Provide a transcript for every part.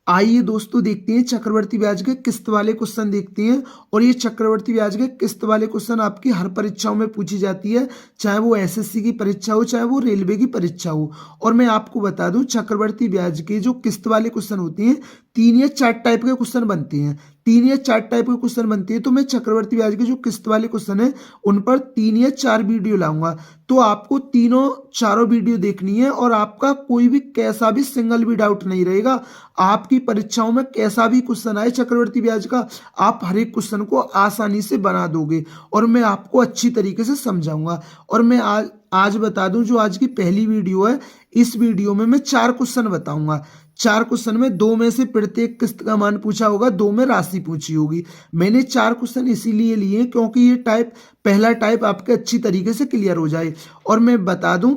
आइए दोस्तों देखते हैं चक्रवर्ती ब्याज के किस्त वाले क्वेश्चन देखते हैं। और ये चक्रवर्ती ब्याज के किस्त वाले क्वेश्चन आपकी हर परीक्षाओं में पूछी जाती है, चाहे वो एसएससी की परीक्षा हो चाहे वो रेलवे की परीक्षा हो। और मैं आपको बता दूं चक्रवर्ती ब्याज के जो किस्त वाले क्वेश्चन होते हैं 3 या 4 टाइप के क्वेश्चन बनते हैं। 3 या 4 टाइप के क्वेश्चन बनते हैं, तो मैं चक्रवर्ती ब्याज के जो किस्त वाले क्वेश्चन है उन पर 3 या 4 वीडियो लाऊंगा। तो आपको तीनों चारों वीडियो देखनी है और आपका कोई भी कैसा भी सिंगल भी डाउट नहीं रहेगा। आपकी परीक्षाओं में कैसा भी क्वेश्चन आए चक्रवर्ती ब्याज का, आप हर एक क्वेश्चन को आसानी से बना दोगे और मैं आपको अच्छी तरीके से समझाऊंगा। और मैं आज बता दूं जो आज की पहली वीडियो है, इस वीडियो में मैं 4 क्वेश्चन बताऊंगा। 4 क्वेश्चन में 2 में से प्रत्येक किस्त का मान पूछा होगा, 2 में राशि पूछी होगी। मैंने 4 क्वेश्चन इसीलिए लिए क्योंकि ये पहला टाइप आपके अच्छी तरीके से क्लियर हो जाए। और मैं बता दूं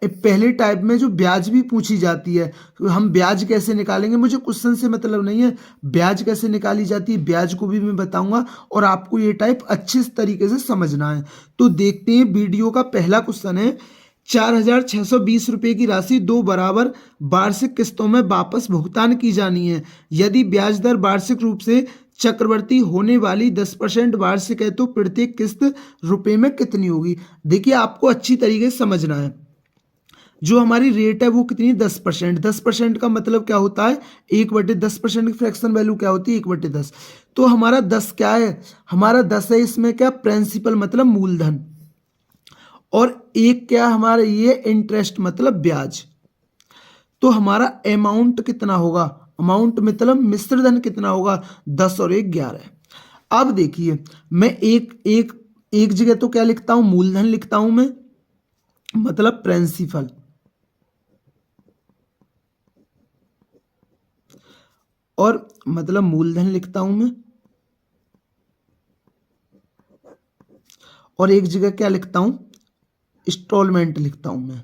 पहले टाइप में जो ब्याज भी पूछी जाती है, हम ब्याज कैसे निकालेंगे, मुझे क्वेश्चन से मतलब नहीं है, ब्याज कैसे निकाली जाती है ब्याज को भी मैं बताऊंगा और आपको ये टाइप अच्छे तरीके से समझना है। तो देखते हैं वीडियो का पहला क्वेश्चन है, 4,620 रुपये की राशि 2 बराबर वार्षिक किस्तों में वापस भुगतान की जानी है। यदि ब्याज दर वार्षिक रूप से चक्रवर्ती होने वाली 10% वार्षिक है तो प्रत्येक किस्त रुपए में कितनी होगी। देखिए आपको अच्छी तरीके से समझना है, जो हमारी रेट है वो कितनी 10%। 10% का मतलब क्या होता है 1/10% की फ्रैक्शन वैल्यू क्या होती है 1/10। तो हमारा 10 क्या है, हमारा 10 है, इसमें क्या प्रिंसिपल मतलब मूलधन, और 1 क्या हमारा ये इंटरेस्ट मतलब ब्याज। तो हमारा अमाउंट कितना होगा, अमाउंट मतलब मिश्र धन कितना होगा 10 और 1 11। अब देखिए मैं एक जगह तो क्या लिखता हूं मूलधन लिखता हूं मैं, मतलब प्रिंसिपल, और मतलब मूलधन लिखता हूं मैं, और एक जगह क्या लिखता हूं इंस्टॉलमेंट लिखता हूं मैं।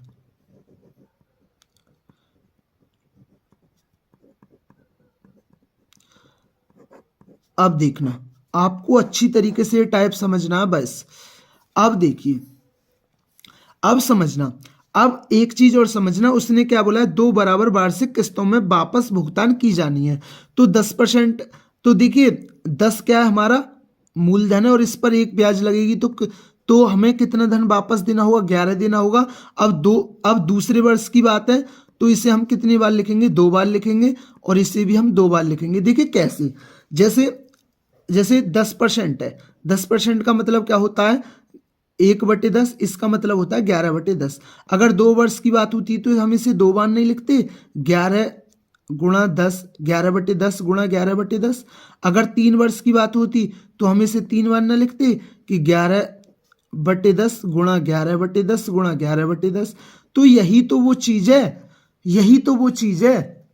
अब देखना आपको अच्छी तरीके से ये टाइप समझना है बस। अब देखिए अब समझना, अब एक चीज और समझना, उसने क्या बोला है 2 बराबर वार्षिक किस्तों में वापस भुगतान की जानी है। तो 10%, तो देखिए 10 क्या है हमारा मूलधन है और इस पर 1 ब्याज लगेगी, तो हमें कितना धन वापस देना होगा 11 देना होगा। अब दूसरे वर्ष की बात है तो इसे हम कितनी बार लिखेंगे 2 बार लिखेंगे, और इसे भी हम 2 बार लिखेंगे। देखिए कैसे, जैसे जैसे 10% है, 10% का मतलब क्या होता है 1/10, इसका मतलब होता है 11/10। अगर 2 वर्ष की बात होती तो हम इसे 2 बार नहीं लिखते, 11 × 10, 11/10 गुणा 11/10। अगर 3 वर्ष की बात होती तो हम इसे 3 बार ना लिखते कि 11/10 गुणा 11/10 गुणा 11/10। तो यही तो वो चीज है, यही तो वो चीज है।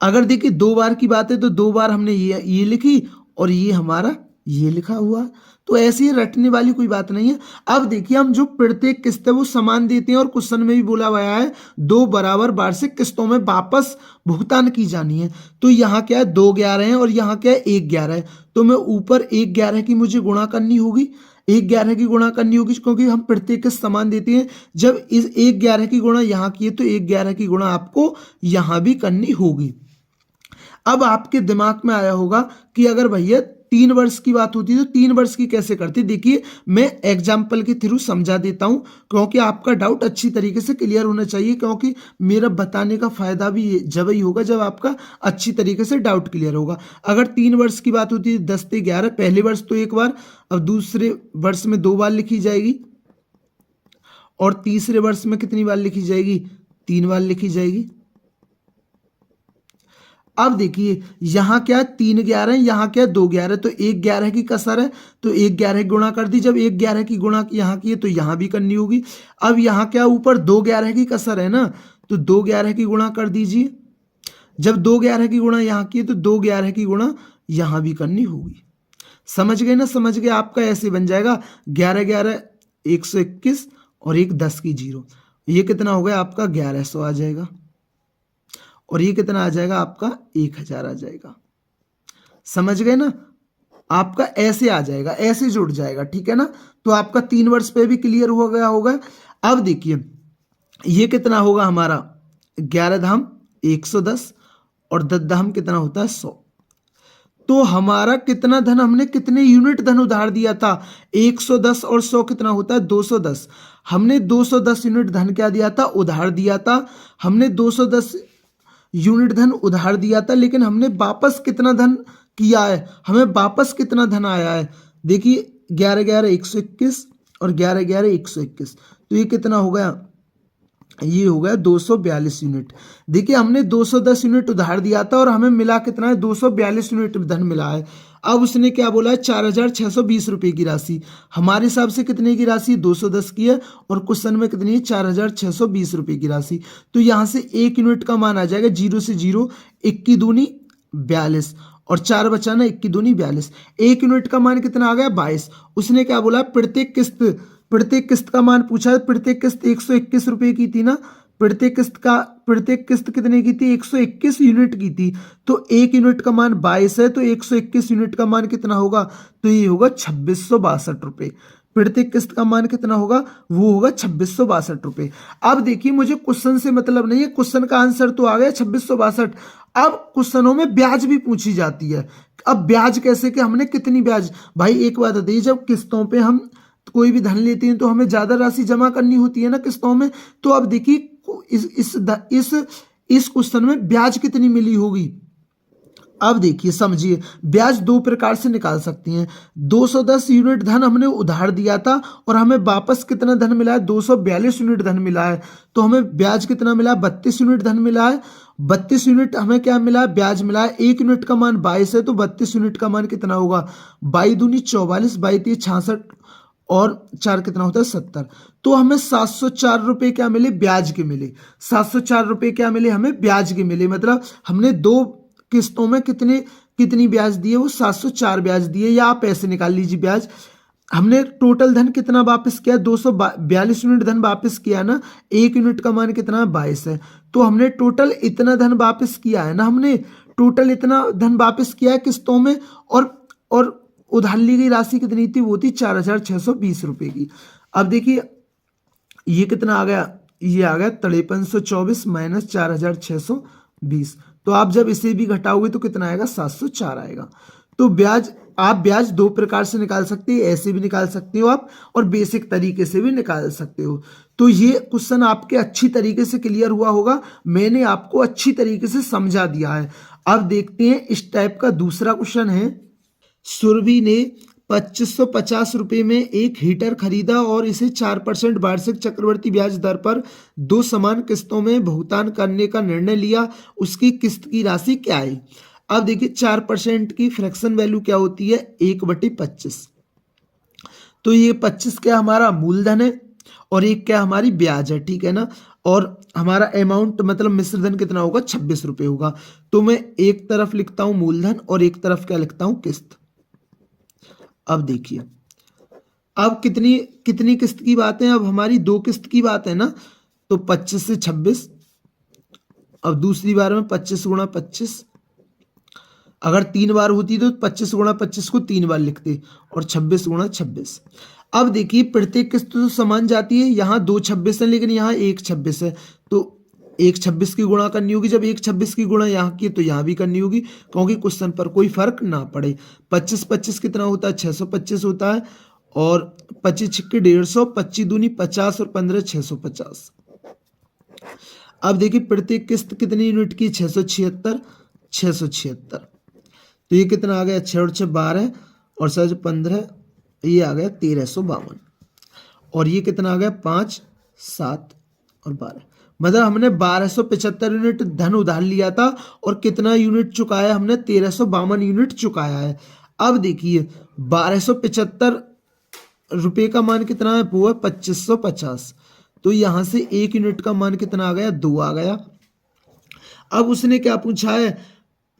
अगर देखिए 2 बार की बात है तो 2 बार हमने ये लिखी और ये हमारा ये लिखा हुआ। तो ऐसे ही रटने वाली कोई बात नहीं है। अब देखिए हम जो प्रत्येक किस्त है वो समान देते हैं और क्वेश्चन में भी बोला गया है 2 बराबर वार्षिक किस्तों में वापस भुगतान की जानी है। तो यहाँ क्या है 2 11 है और यहाँ क्या है 1 11 है। तो मैं ऊपर 1 11 की मुझे गुणा करनी होगी, 1 11 की गुणा करनी होगी क्योंकि हम प्रत्येक किस्त समान देते हैं। जब इस 1 11 की गुणा यहाँ की है तो 1 11 की गुणा आपको यहाँ भी करनी होगी। अब आपके दिमाग में आया होगा कि अगर भैया 3 वर्ष की बात होती तो 3 वर्ष की कैसे करती। देखिए मैं एग्जाम्पल के थ्रू समझा देता हूं क्योंकि आपका डाउट अच्छी तरीके से क्लियर होना चाहिए, क्योंकि मेरा बताने का फायदा भी जब ही होगा जब आपका अच्छी तरीके से डाउट क्लियर होगा। अगर 3 वर्ष की बात होती है 10 से 11, पहले वर्ष तो 1 बार, अब दूसरे वर्ष में 2 बार लिखी जाएगी, और तीसरे वर्ष में कितनी बार लिखी जाएगी 3 बार लिखी जाएगी। अब देखिए यहां क्या 3 11 है, यहां क्या 2 11, तो 1 11 की कसर है तो 1 11 गुणा कर दी। जब 1 11 की गुणा यहां की है तो यहां भी करनी होगी। अब यहां क्या ऊपर 2 11 की कसर है ना, तो 2 11 की गुणा कर दीजिए। जब 2 11 की गुणा यहां की है तो 2 11 की गुणा यहां भी करनी होगी। समझ गए ना, समझ गए। आपका ऐसे बन जाएगा 11 11 121 और 1 10 की 0, ये कितना हो गया आपका 1100 आ जाएगा, और ये कितना आ जाएगा आपका 1000 आ जाएगा। समझ गए ना, आपका ऐसे आ जाएगा, ऐसे जुड़ जाएगा, ठीक है ना। तो आपका 3 वर्ष पे भी क्लियर हो गया होगा। अब देखिए ये कितना होगा हमारा 11 धाम 110, और दद्दाहम कितना होता है 100। तो हमारा कितना धन, हमने कितने यूनिट धन उधार दिया था 110 और 100 कितना होता है 210। हमने 210 यूनिट धन क्या दिया था, उधार दिया था। हमने 210 यूनिट धन उधार दिया था, लेकिन हमने वापस कितना धन किया है, हमें वापस कितना धन आया है। देखिए 11 11 121 और 11 11 121, तो ये कितना हो गया, ये हो गया 242 यूनिट। देखिए हमने 210 यूनिट उधार दिया था और हमें मिला कितना है, 242 यूनिट धन मिला है। अब उसने क्या बोला है, 4620 रुपये की राशि। हमारे हिसाब से कितने की राशि, 210 की है, और क्वेश्चन में कितनी है, 4620 रुपये की राशि। तो यहाँ से 1 यूनिट का मान आ जाएगा 0 से 0, 1 की दूनी 42 और 4 बचाना, 1 की दूनी 42। 1 यूनिट का मान कितना आ गया 22। उसने क्या बोला, प्रत्येक किस्त का मान पूछा है। प्रत्येक किस्त 121 रुपये की थी ना, प्रत्येक किस्त कितने की थी, 121 यूनिट की थी। तो 1 यूनिट का मान 22 है, तो 121 यूनिट का मान कितना होगा, तो ये होगा 2662 रुपये। प्रत्येक किस्त का मान कितना होगा, वो होगा 2662 रुपये। अब देखिए मुझे क्वेश्चन से मतलब नहीं है, क्वेश्चन का आंसर तो आ गया 2662। अब क्वेश्चनों में ब्याज भी पूछी जाती है। अब ब्याज कैसे, कि हमने कितनी ब्याज, भाई एक बात बताइए, जब किस्तों पे हम कोई भी धन लेते हैं तो हमें ज्यादा राशि जमा करनी होती है ना किस्तों में। तो अब देखिए इस क्वेश्चन में ब्याज कितनी मिली होगी। अब देखिए समझिए, ब्याज दो प्रकार से निकाल सकती हैं। 210 यूनिट धन हमने उधार दिया था और हमें वापस कितना धन मिला है, 242 यूनिट धन मिला है। तो हमें ब्याज कितना मिला है, 32 यूनिट धन मिला है। 32 यूनिट हमें क्या मिला है, ब्याज मिला है। 1 यूनिट का मान 22 है, तो 32 यूनिट का मान कितना होगा, 22 दूनी 44, 22 तीस 66 और 4 कितना होता है 70। तो हमें 704 रुपये क्या मिले, ब्याज के मिले। 704 रुपये क्या मिले, हमें ब्याज के मिले। मतलब हमने दो किस्तों में कितनी ब्याज दिए, वो 704 ब्याज दिए, या आप ऐसे निकाल लीजिए ब्याज। हमने टोटल धन कितना वापस किया, 242 यूनिट धन वापस किया ना। 1 यूनिट का मान कितना है 22 है, तो हमने टोटल इतना धन वापस किया है ना, हमने टोटल इतना धन वापस किया है किस्तों में। और उधार ली गई राशि कितनी थी, वो थी 4620 रुपये की। अब देखिए ये कितना आ गया, ये आ गया 5324 माइनस 4620। तो आप जब इसे भी घटाओगे तो कितना आएगा, 704 आएगा। तो आप ब्याज दो प्रकार से निकाल सकते हैं, ऐसे भी निकाल सकते हो आप, और बेसिक तरीके से भी निकाल सकते हो। तो ये क्वेश्चन आपके अच्छी तरीके से क्लियर हुआ होगा, मैंने आपको अच्छी तरीके से समझा दिया है। अब देखते हैं इस टाइप का दूसरा क्वेश्चन है। सुरभि ने 2550 रुपये में एक हीटर खरीदा और इसे 4% वार्षिक चक्रवृद्धि ब्याज दर पर 2 समान किस्तों में भुगतान करने का निर्णय लिया। उसकी किस्त की राशि क्या है। अब देखिए 4% की फ्रैक्शन वैल्यू क्या होती है, 1/25। तो ये 25 क्या हमारा मूलधन है और एक क्या हमारी ब्याज है, ठीक है ना। और हमारा अमाउंट मतलब मिश्रधन कितना होगा, 26 रुपये होगा। तो मैं एक तरफ लिखता हूं मूलधन और एक तरफ क्या लिखता हूं, किस्त। अब देखिए अब कितनी किस्त की बात है, अब हमारी 2 किस्त की बात है ना। तो 25 से 26, अब दूसरी बार में 25 गुणा 25, अगर 3 बार होती तो 25 गुणा 25 को 3 बार लिखते, और 26 गुणा 26। अब देखिए प्रत्येक किस्त तो समान जाती है, यहाँ 2 26 है लेकिन यहाँ 1 26 है, तो 1 26 की गुणा करनी होगी। जब 1 26 की गुणा यहाँ की तो यहाँ भी करनी होगी, क्योंकि क्वेश्चन पर कोई फर्क ना पड़े। 25 25 कितना होता है, 625 होता है, और 25 छक्के 150, 25 दूनी 50 और 15 650। अब देखिए प्रत्येक किस्त कितनी यूनिट की, 676। तो ये कितना आ गया, 6 और 6 12 और 7 15, ये आ गया 1352। और ये कितना आ गया, 5 7 और 12। मतलब हमने 1275 यूनिट धन उधार लिया था और कितना यूनिट चुकाया हमने, 1352 यूनिट चुकाया है। अब देखिए 1275 रुपये का मान कितना है, वो है 2550। तो यहां से 1 यूनिट का मान कितना आ गया, 2 आ गया। अब उसने क्या पूछा है,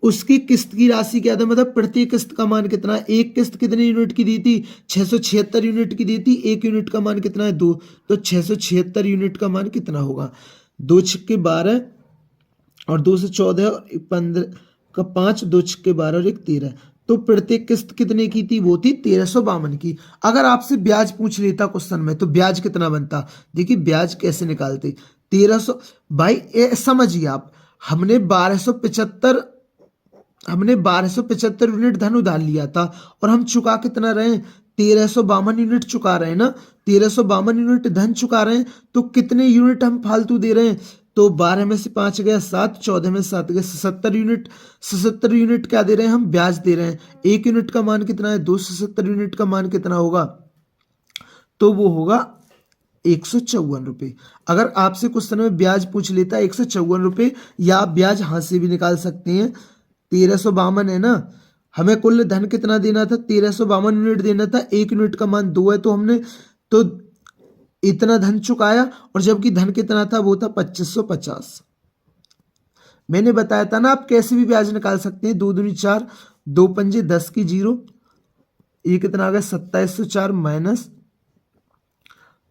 उसकी किस्त की राशि क्या था, मतलब प्रति किस्त का मान कितना है। एक किस्त कितनी यूनिट की दी थी, 676 यूनिट की दी थी। 1 यूनिट का मान कितना है, 2। तो 676 यूनिट का मान कितना होगा, 2 छक्के 12 और 2 से 14 और 15 का 5, 2 छक्के 12 और 1 13। तो प्रत्येक किस्त कितने की थी, वो थी 1352 की। अगर आपसे ब्याज पूछ लेता क्वेश्चन में तो ब्याज कितना बनता, देखिए ब्याज कैसे निकालते, 1300। भाई समझिए आप, हमने 1275 यूनिट धन उधार लिया था और हम चुका कितना रहे हैं, 1352 यूनिट चुका रहे हैं ना, 1352 यूनिट धन चुका रहे हैं। तो कितने यूनिट हम फालतू दे रहे हैं, तो 12 में से 5 गया 7, 14 में 7 गए 77 यूनिट। 77 यूनिट क्या दे रहे हैं, हम ब्याज दे रहे हैं। 1 यूनिट का मान कितना है, 270 यूनिट का मान कितना होगा, तो वो होगा 154 रुपये। अगर आपसे क्वेश्चन में ब्याज पूछ लेता है 154 रुपये, या आप ब्याज हाथ से भी निकाल सकते हैं। 1352 है ना, हमें कुल धन कितना देना था, 1352 यूनिट देना था। 1 यूनिट का मान 2 है, तो हमने तो इतना धन चुकाया, और जबकि धन कितना था, वो था 2550। मैंने बताया था ना, आप कैसे भी ब्याज निकाल सकते हैं। 2 दूनी 4, 2 पंजे 10 की 0, ये कितना आ गया 2704 माइनस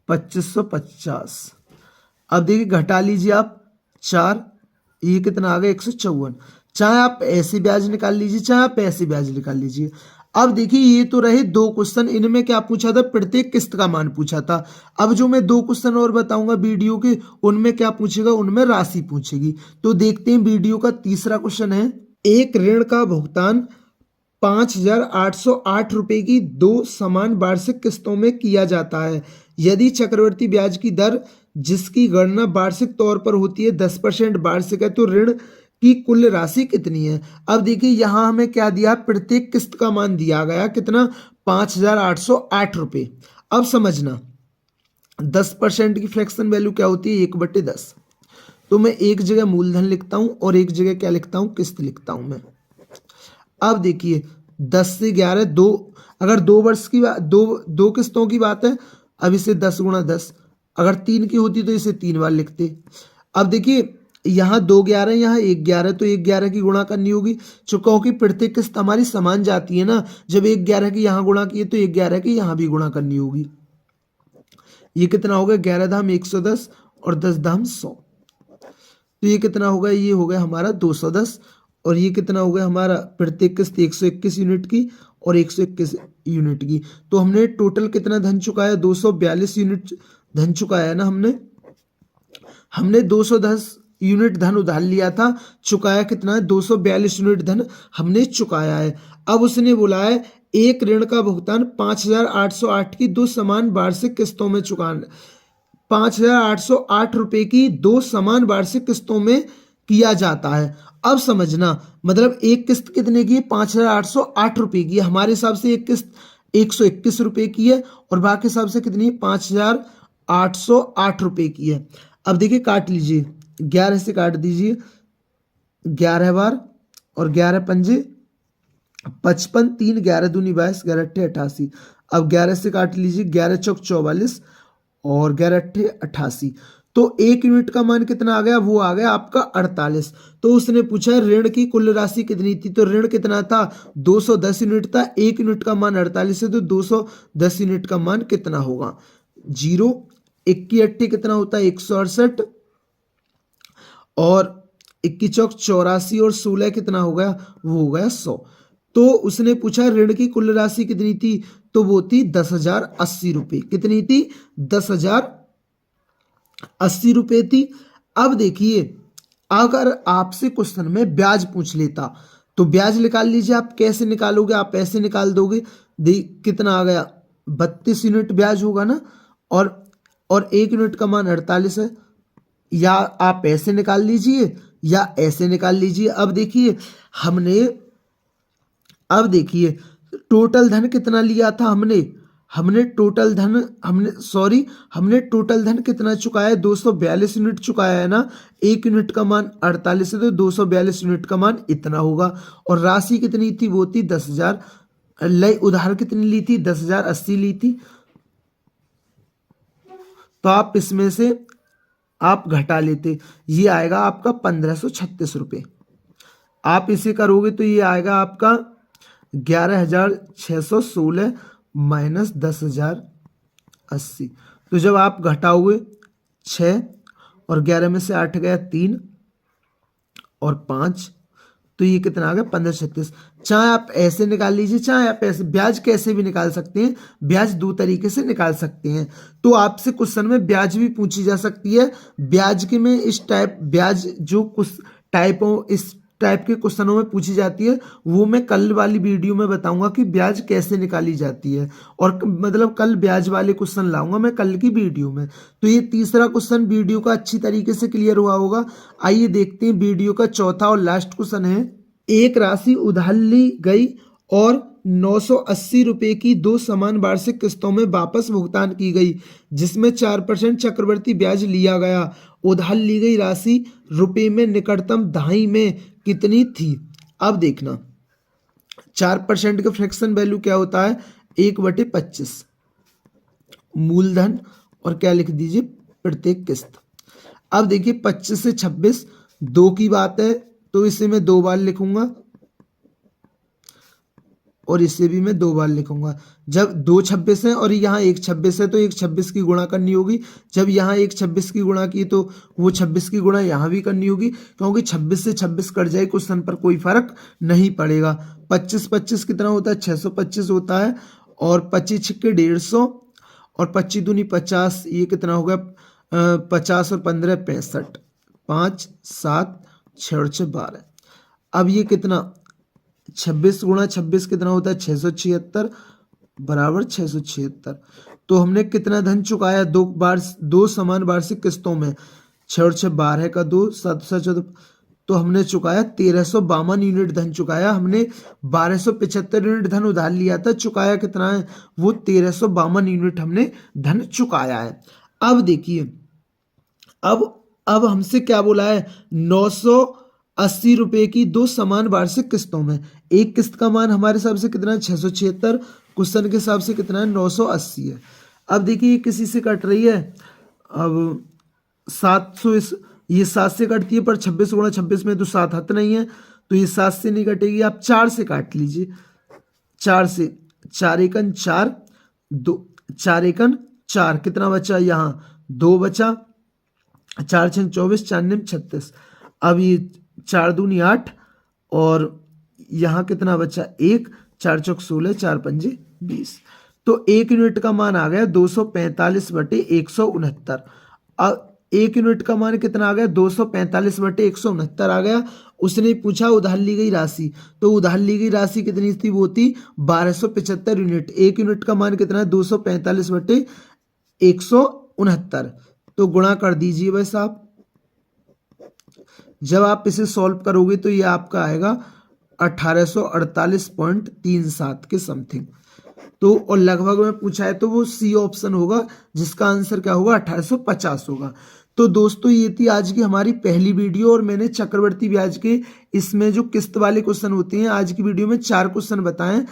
2550। अब देखिए घटा लीजिए आप 4, ये कितना आ गया 154। चाहे आप ऐसे ब्याज निकाल लीजिए, चाहे आप ऐसे ब्याज निकाल लीजिए। अब देखिए ये तो रहे 2 क्वेश्चन, इनमें क्या पूछा था, प्रत्येक किस्त का मान पूछा था। अब जो मैं 2 क्वेश्चन और बताऊंगा वीडियो के, उनमें क्या पूछेगा, उनमें राशि पूछेगी। तो देखते हैं वीडियो का तीसरा क्वेश्चन है, एक ऋण का भुगतान 5,808 रुपए की 2 समान वार्षिक किस्तों में किया जाता है। यदि चक्रवृद्धि ब्याज की दर जिसकी गणना वार्षिक तौर पर होती है 10% वार्षिक है, तो ऋण की कुल राशि कितनी है। अब देखिए यहां हमें क्या दिया, प्रत्येक किस्त का मान दिया गया कितना, 5,808 रुपये। अब समझना 10% की फ्रैक्शन वैल्यू क्या होती है, 1/10। तो मैं एक जगह मूलधन लिखता हूं और एक जगह क्या लिखता हूं, किस्त लिखता हूं मैं। अब देखिए 10 से 11 2, अगर 2 वर्ष की बात, दो किस्तों की बात है, अब इसे 10 गुणा 10, अगर 3 की होती तो इसे 3 बार लिखते। अब देखिए यहाँ 2 11, यहाँ 1 11, तो 1 11 की गुणा करनी होगी, क्योंकि प्रत्येक किस्त हमारी समान जाती है ना। जब 1 11 की यहाँ गुणा किए तो 1 11 की यहाँ भी गुणा करनी होगी। ये कितना होगा, 11 धाम 110 और 10 धाम 100, तो ये कितना होगा, ये हो गया हमारा 210। और ये कितना हो गया हमारा, प्रत्येक किस्त 121 यूनिट की और 121 यूनिट की। तो हमने टोटल कितना धन चुकाया, 242 यूनिट धन चुकाया है ना। हमने 210 यूनिट धन उधार लिया था, चुकाया कितना है, 242 यूनिट धन हमने चुकाया है। अब उसने बोला है एक ऋण का भुगतान 5,808 की 2 समान वार्षिक किस्तों में चुकाना, 5,808 रुपए की 2 समान वार्षिक किस्तों में किया जाता है। अब समझना, मतलब एक किस्त कितने की है, 5,808 रुपए की है। हमारे हिसाब से एक किस्त 121 रुपए की है, और बाकी हिसाब से कितनी है, 5,808 रुपए की है। अब देखिए काट लीजिए, 11 से काट दीजिए, 11 बार और 11 पंजे 55, 3 11 दूनी 22, 11 अट्ठे 88। अब 11 से काट लीजिए, 11 चौक 44 और 11 अट्ठे 88। तो 1 यूनिट का मान कितना आ गया, वो आ गया आपका 48। तो उसने पूछा ऋण की कुल राशि कितनी थी, तो ऋण कितना था, 210 यूनिट था। 1 यूनिट का मान 48 है, तो 210 यूनिट का मान कितना होगा, 0। 1 की 8 कितना होता है, 168, और 21 चौक 84 और 16 कितना हो गया, वो हो गया 100। तो उसने पूछा ऋण की कुल राशि कितनी थी, तो वो थी 10,080 रुपये। कितनी थी, 10,080 रुपये थी। अब देखिए अगर आपसे क्वेश्चन में ब्याज पूछ लेता, तो ब्याज निकाल लीजिए। आप कैसे निकालोगे, आप ऐसे निकाल दोगे, कितना आ गया, 32 यूनिट ब्याज होगा ना, और 1 यूनिट का मान 48 है। या आप ऐसे निकाल लीजिए या ऐसे निकाल लीजिए। अब देखिए टोटल धन कितना लिया था हमने टोटल धन कितना चुकाया है, 242 यूनिट चुकाया है ना। 1 यूनिट का मान 48 है, तो 242 यूनिट का मान इतना होगा। और राशि कितनी थी, वो थी 10,000। उधार कितनी ली थी, 10,080 ली थी। तो आप इसमें से आप घटा लेते, ये आएगा आपका 1,536 रुपये। आप इसे करोगे तो ये आएगा आपका 11,616 माइनस 10,080। तो जब आप घटाओगे 6 और 11 में से 8 गया 3 और 5, तो ये कितना आ गया, 1536। चाहे आप ऐसे निकाल लीजिए, चाहे आप ऐसे, ब्याज कैसे भी निकाल सकते हैं। ब्याज 2 तरीके से निकाल सकते हैं। तो आपसे क्वेश्चन में ब्याज भी पूछी जा सकती है। ब्याज के में इस टाइप ब्याज जो कुछ इस टाइप के क्वेश्चनों में पूछी जाती है, वो मैं कल वाली वीडियो में बताऊंगा कि ब्याज कैसे निकाली जाती है, और मतलब कल ब्याज वाले क्वेश्चन लाऊंगा मैं कल की वीडियो में। तो ये तीसरा क्वेश्चन वीडियो का अच्छी तरीके से क्लियर हुआ होगा। आइए देखते हैं वीडियो का चौथा और लास्ट क्वेश्चन है। एक राशि उधार ली गई और 980 रुपये की 2 समान वार्षिक किस्तों में वापस भुगतान की गई, जिसमें 4% चक्रवृद्धि ब्याज लिया गया। उधार ली गई राशि रुपये में निकटतम दहाई में कितनी थी? अब देखना 4% का फ्रैक्शन वैल्यू क्या होता है? 1/25 मूलधन और क्या लिख दीजिए प्रत्येक किस्त। अब देखिए 25 से 26 2 की बात है, तो इसे मैं 2 बार लिखूंगा और इसे भी मैं 2 बार लिखूंगा। जब 2 26 है और यहाँ 1 26 है तो 1 26 की गुणा करनी होगी। जब यहाँ 1 26 की गुणा की तो वो 26 की गुणा यहाँ भी करनी होगी, क्योंकि 26 से 26 कट जाए क्वेश्चन पर कोई फर्क नहीं पड़ेगा। 25 25 कितना होता है? 625 होता है, और 25 छिक्के 150 और 25 दूनी 50, ये कितना होगा? 50 और 15 65, 5 7 6 और 6 12। अब ये कितना 26 गुणा 26 कितना होता है? 676 बराबर 676। तो हमने कितना धन चुकाया? 2 समान वार्षिक किस्तों में। 6 और 6 12 का 2 7 7 तो हमने चुकाया 1352 यूनिट धन चुकाया। हमने 1275 यूनिट धन उधार लिया था, चुकाया कितना है? वो 1352 यूनिट हमने धन चुकाया है। अब देखिए अब हमसे क्या बोला है? 980 रुपये की 2 समान वार्षिक किस्तों में। एक किस्त का मान हमारे हिसाब से कितना है? 676। क्वेश्चन के हिसाब से कितना है? 980 है। अब देखिए किसी से कट रही है, अब 700 ये 7 से कटती है, पर 26 गुणा 26 में तो 7 हत नहीं है, तो ये 7 से नहीं कटेगी। आप 4 से काट लीजिए। 4 से 4 एकन 4 2 4 एकन 4 कितना बचा? यहाँ 2 बचा, 4 6 24 4 9 36। अब ये 4 दूनी 8 और यहाँ कितना बचा? 1 4 चौक 16 4 पंजे 20। तो 1 यूनिट का मान आ गया 245/169। अब 1 यूनिट का मान कितना आ गया? 245/169 आ गया। उसने पूछा उधार ली गई राशि, तो उधार ली गई राशि कितनी थी? वो थी 1275 यूनिट। 1 यूनिट का मान कितना है? 245/169। तो गुणा कर दीजिए बस आप। जब आप इसे सॉल्व करोगे तो ये आपका आएगा 1848.37 के समथिंग। तो और लगभग में पूछा है तो वो सी ऑप्शन होगा, जिसका आंसर क्या होगा? 1850 होगा। तो दोस्तों ये थी आज की हमारी पहली वीडियो, और मैंने चक्रवर्ती ब्याज के इसमें जो किस्त वाले क्वेश्चन होते हैं आज की वीडियो में 4 क्वेश्चन बताएं।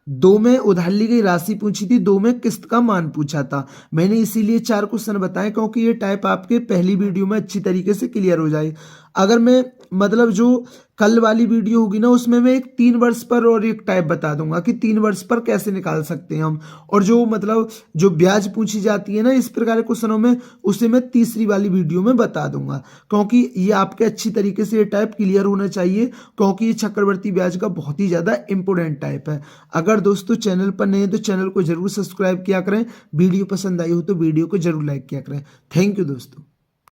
2 में उधार ली गई राशि पूछी थी, 2 में किस्त का मान पूछा था। मैंने इसीलिए 4 क्वेश्चन बताए क्योंकि ये टाइप आपके पहली वीडियो में अच्छी तरीके से क्लियर हो जाए। अगर मैं मतलब जो कल वाली वीडियो होगी ना, उसमें मैं एक 3 वर्ष पर और एक टाइप बता दूंगा कि 3 वर्ष पर कैसे निकाल सकते हैं हम, और जो मतलब जो ब्याज पूछी जाती है ना इस प्रकार के क्वेश्चनों में, उसे मैं तीसरी वाली वीडियो में बता दूंगा, क्योंकि ये आपके अच्छी तरीके से ये टाइप क्लियर होना चाहिए, क्योंकि ये चक्रवर्ती ब्याज का बहुत ही ज़्यादा इंपॉर्टेंट टाइप है। अगर दोस्तों चैनल पर नए हैं तो चैनल को जरूर सब्सक्राइब किया करें, वीडियो पसंद आई हो तो वीडियो को जरूर लाइक किया करें। थैंक यू दोस्तों।